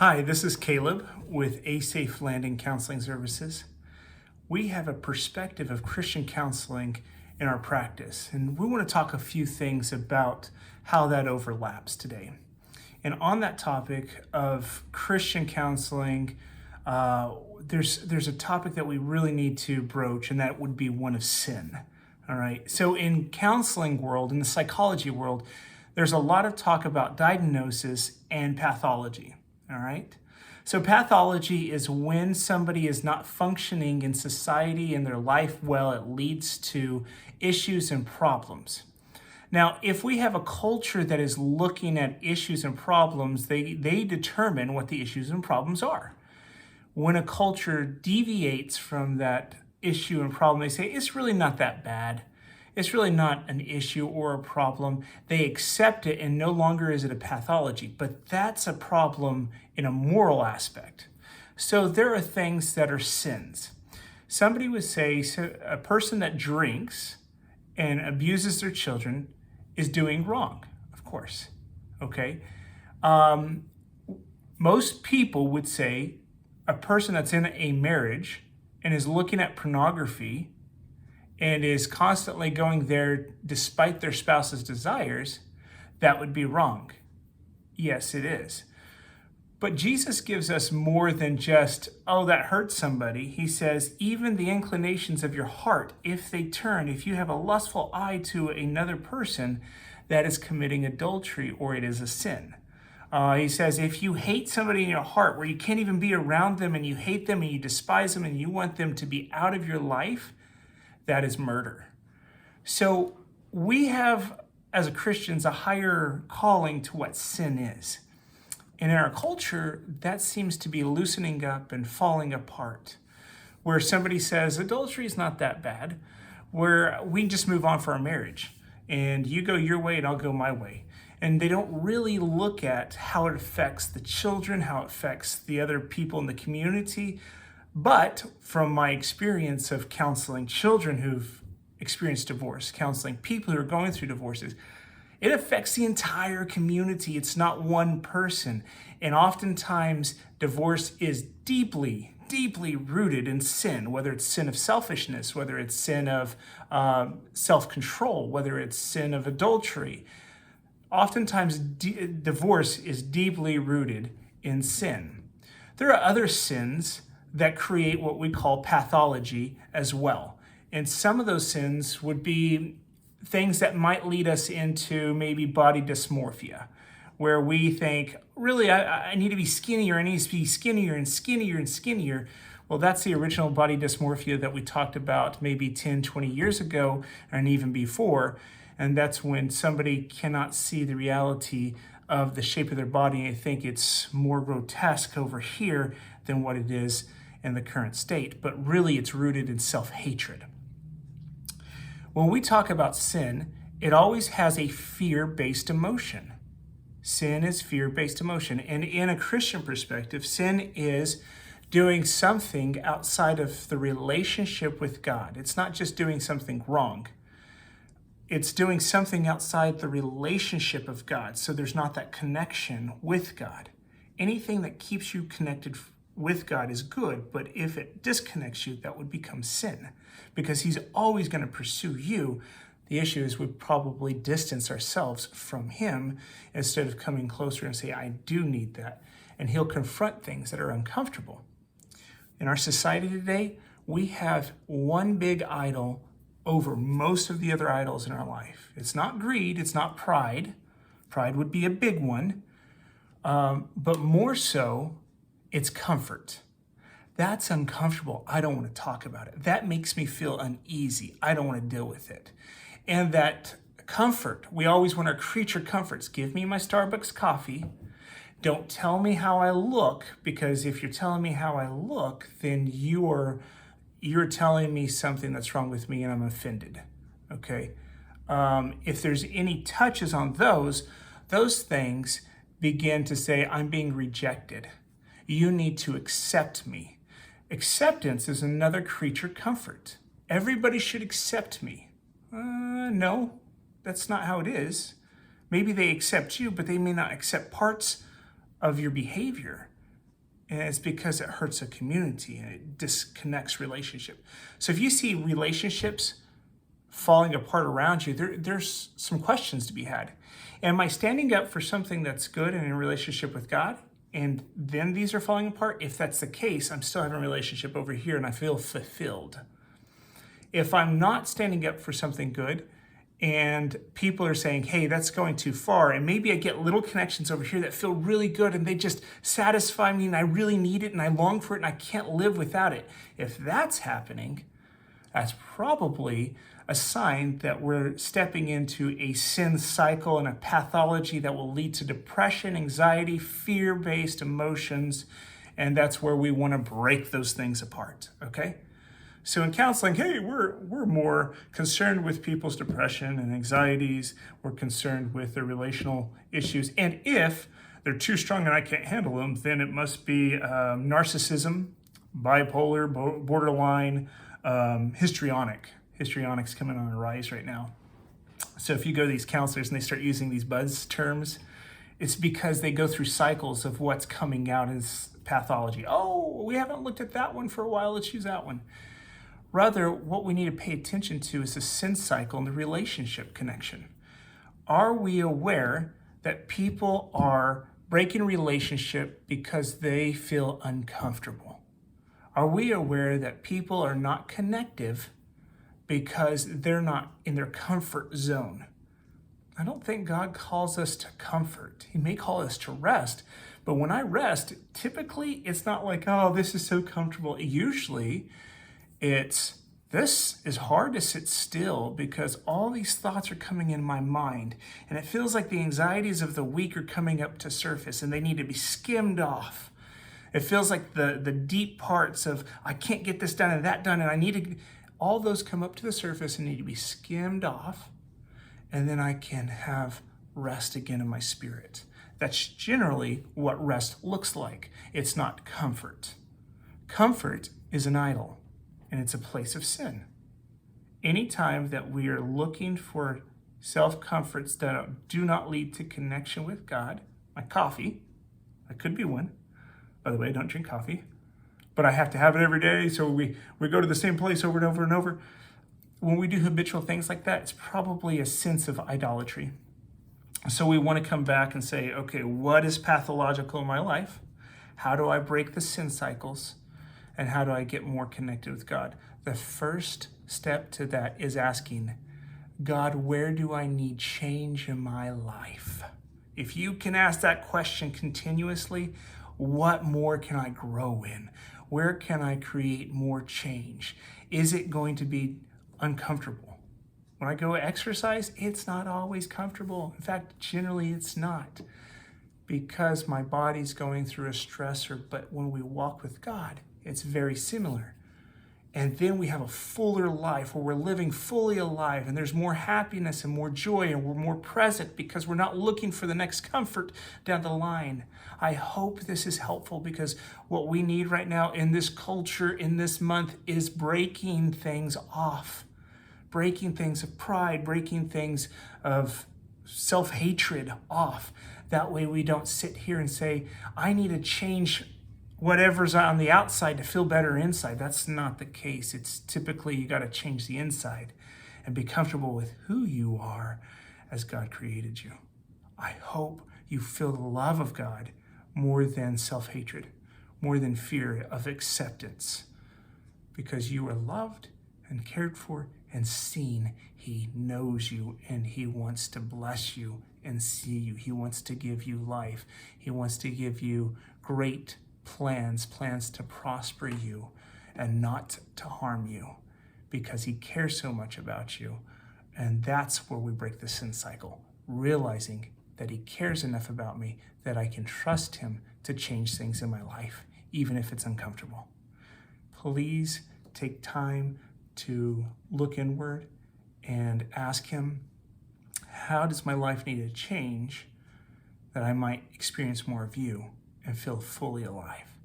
Hi, this is Caleb with A Safe Landing Counseling Services. We have a perspective of Christian counseling in our practice, and we want to talk a few things about how that overlaps today. And on that topic of Christian counseling, there's a topic that we really need to broach, and that would be one of sin. All right. So in counseling world, in the psychology world, there's a lot of talk about diagnosis and pathology. All right. So pathology is when somebody is not functioning in society and their life well. It leads to issues and problems. Now, if we have a culture that is looking at issues and problems, they determine what the issues and problems are. When a culture deviates from that issue and problem, they say, it's really not that bad. It's really not an issue or a problem. They accept it, and no longer is it a pathology. But that's a problem in a moral aspect. So there are things that are sins. Somebody would say a person that drinks and abuses their children is doing wrong, of course. Okay. Most people would say a person that's in a marriage and is looking at pornography and is constantly going there despite their spouse's desires, that would be wrong. Yes, it is. But Jesus gives us more than just, oh, that hurts somebody. He says, even the inclinations of your heart, if they turn, if you have a lustful eye to another person, that is committing adultery, or it is a sin. He says, if you hate somebody in your heart where you can't even be around them, and you hate them and you despise them and you want them to be out of your life, that is murder. So we have, as Christians, a higher calling to what sin is. And in our culture, that seems to be loosening up and falling apart, where somebody says, adultery is not that bad, where we just move on for our marriage, and you go your way and I'll go my way. And they don't really look at how it affects the children, how it affects the other people in the community. But from my experience of counseling children who've experienced divorce, counseling people who are going through divorces, it affects the entire community. It's not one person. And oftentimes, divorce is deeply, deeply rooted in sin, whether it's sin of selfishness, whether it's sin of self-control, whether it's sin of adultery. Oftentimes, divorce is deeply rooted in sin. There are other sins that create what we call pathology as well. And some of those sins would be things that might lead us into maybe body dysmorphia, where we think, really, I need to be skinnier, I need to be skinnier and skinnier and skinnier. Well, that's the original body dysmorphia that we talked about maybe 10, 20 years ago, and even before. And that's when somebody cannot see the reality of the shape of their body and they think it's more grotesque over here than what it is in the current state, but really it's rooted in self-hatred. When we talk about sin, it always has a fear-based emotion. Sin is fear-based emotion. And in a Christian perspective, sin is doing something outside of the relationship with God. It's not just doing something wrong. It's doing something outside the relationship of God. So there's not that connection with God. Anything that keeps you connected with God is good, but if it disconnects you, that would become sin, because he's always going to pursue you. The issue is we probably distance ourselves from him instead of coming closer and say, I do need that. And he'll confront things that are uncomfortable. In our society today, we have one big idol over most of the other idols in our life. It's not greed, it's not pride. Pride would be a big one, but more so, it's comfort. That's uncomfortable. I don't want to talk about it. That makes me feel uneasy. I don't want to deal with it. And that comfort, we always want our creature comforts. Give me my Starbucks coffee. Don't tell me how I look, because if you're telling me how I look, then you're telling me something that's wrong with me and I'm offended. Okay? If there's any touches on those things begin to say, I'm being rejected. You need to accept me. Acceptance is another creature comfort. Everybody should accept me. No, that's not how it is. Maybe they accept you, but they may not accept parts of your behavior. And it's because it hurts a community and it disconnects relationship. So if you see relationships falling apart around you, there's some questions to be had. Am I standing up for something that's good and in relationship with God? And then these are falling apart? If that's the case, I'm still having a relationship over here and I feel fulfilled. If I'm not standing up for something good and people are saying, hey, that's going too far, and maybe I get little connections over here that feel really good and they just satisfy me and I really need it and I long for it and I can't live without it. If that's happening, that's probably a sign that we're stepping into a sin cycle and a pathology that will lead to depression, anxiety, fear-based emotions, and that's where we want to break those things apart, okay? So in counseling, hey, we're more concerned with people's depression and anxieties. We're concerned with their relational issues. And if they're too strong and I can't handle them, then it must be narcissism, bipolar, borderline, histrionic. Histrionic's coming on a rise right now. So if you go to these counselors and they start using these buzz terms, it's because they go through cycles of what's coming out as pathology. Oh, we haven't looked at that one for a while. Let's use that one. Rather, what we need to pay attention to is the sin cycle and the relationship connection. Are we aware that people are breaking relationship because they feel uncomfortable? Are we aware that people are not connective because they're not in their comfort zone? I don't think God calls us to comfort. He may call us to rest, but when I rest, typically it's not like, oh, this is so comfortable. Usually this is hard to sit still because all these thoughts are coming in my mind and it feels like the anxieties of the week are coming up to surface and they need to be skimmed off. It feels like the deep parts of I can't get this done and that done and I need to, all those come up to the surface and need to be skimmed off, and then I can have rest again in my spirit. That's generally what rest looks like. It's not comfort. Comfort is an idol, and it's a place of sin. Anytime that we are looking for self-comforts that do not lead to connection with God, like coffee, that could be one. By the way, I don't drink coffee, but I have to have it every day, so we go to the same place over and over and over. When we do habitual things like that, it's probably a sense of idolatry. So we want to come back and say, okay, what is pathological in my life? How do I break the sin cycles? And how do I get more connected with God? The first step to that is asking, God, where do I need change in my life? If you can ask that question continuously, what more can I grow in? Where can I create more change? Is it going to be uncomfortable? When I go exercise, it's not always comfortable. In fact, generally it's not, because my body's going through a stressor. But when we walk with God, it's very similar. And then we have a fuller life where we're living fully alive and there's more happiness and more joy and we're more present because we're not looking for the next comfort down the line. I hope this is helpful, because what we need right now in this culture, in this month, is breaking things off. Breaking things of pride, breaking things of self-hatred off. That way we don't sit here and say, I need to change whatever's on the outside to feel better inside. That's not the case. It's typically you got to change the inside and be comfortable with who you are as God created you. I hope you feel the love of God more than self-hatred, more than fear of acceptance, because you are loved and cared for and seen. He knows you and he wants to bless you and see you. He wants to give you life. He wants to give you great plans to prosper you and not to harm you, because he cares so much about you. And that's where we break the sin cycle, realizing that he cares enough about me that I can trust him to change things in my life, even if it's uncomfortable. Please take time to look inward and ask him, how does my life need to change that I might experience more of you and feel fully alive?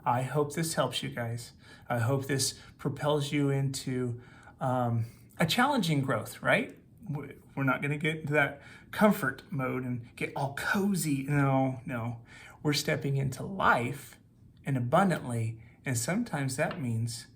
I hope this helps you guys. I hope this propels you into a challenging growth, right? We're not going to get into that comfort mode and get all cozy. No. We're stepping into life and abundantly, and sometimes that means